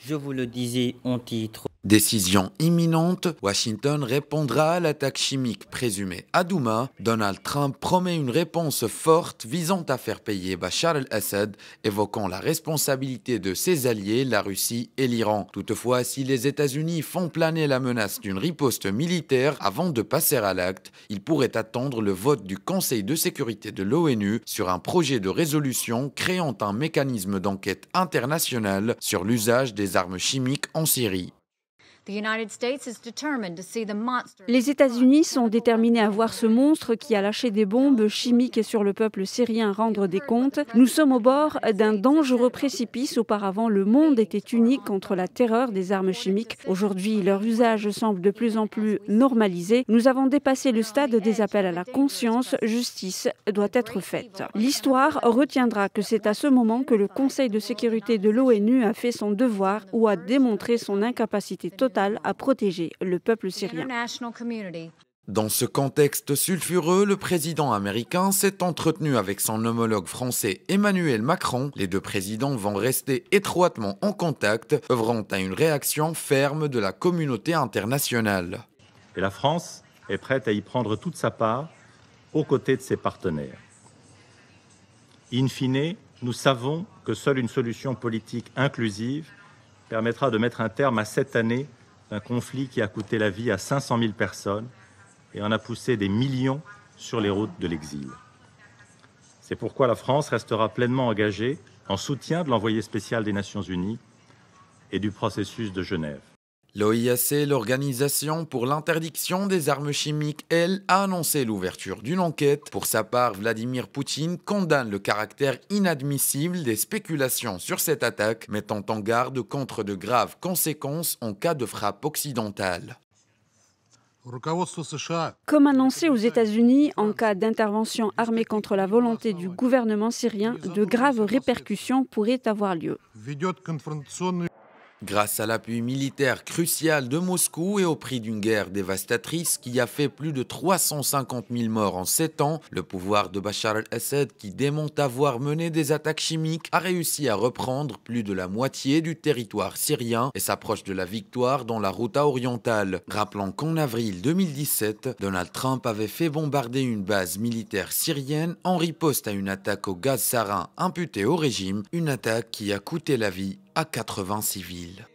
Je vous le disais en titre. Décision imminente, Washington répondra à l'attaque chimique présumée à Douma. Donald Trump promet une réponse forte visant à faire payer Bachar el-Assad, évoquant la responsabilité de ses alliés, la Russie et l'Iran. Toutefois, si les États-Unis font planer la menace d'une riposte militaire avant de passer à l'acte, ils pourraient attendre le vote du Conseil de sécurité de l'ONU sur un projet de résolution créant un mécanisme d'enquête internationale sur l'usage des armes chimiques en Syrie. Les États-Unis sont déterminés à voir ce monstre qui a lâché des bombes chimiques sur le peuple syrien rendre des comptes. Nous sommes au bord d'un dangereux précipice. Auparavant, le monde était unique contre la terreur des armes chimiques. Aujourd'hui, leur usage semble de plus en plus normalisé. Nous avons dépassé le stade des appels à la conscience. Justice doit être faite. L'histoire retiendra que c'est à ce moment que le Conseil de sécurité de l'ONU a fait son devoir ou a démontré son incapacité totale à protéger le peuple syrien. Dans ce contexte sulfureux, le président américain s'est entretenu avec son homologue français Emmanuel Macron. Les deux présidents vont rester étroitement en contact, œuvrant à une réaction ferme de la communauté internationale. Et la France est prête à y prendre toute sa part aux côtés de ses partenaires. In fine, nous savons que seule une solution politique inclusive permettra de mettre un terme à 7 années d'un conflit qui a coûté la vie à 500 000 personnes et en a poussé des millions sur les routes de l'exil. C'est pourquoi la France restera pleinement engagée en soutien de l'envoyé spécial des Nations Unies et du processus de Genève. L'OIAC, l'Organisation pour l'interdiction des armes chimiques, elle, a annoncé l'ouverture d'une enquête. Pour sa part, Vladimir Poutine condamne le caractère inadmissible des spéculations sur cette attaque, mettant en garde contre de graves conséquences en cas de frappe occidentale. Comme annoncé aux États-Unis, en cas d'intervention armée contre la volonté du gouvernement syrien, de graves répercussions pourraient avoir lieu. Grâce à l'appui militaire crucial de Moscou et au prix d'une guerre dévastatrice qui a fait plus de 350 000 morts en 7 ans, le pouvoir de Bachar el-Assad, qui démente avoir mené des attaques chimiques, a réussi à reprendre plus de la moitié du territoire syrien et s'approche de la victoire dans la Ghouta orientale. Rappelons qu'en avril 2017, Donald Trump avait fait bombarder une base militaire syrienne en riposte à une attaque au gaz sarin imputée au régime, une attaque qui a coûté la vie à 80 civils.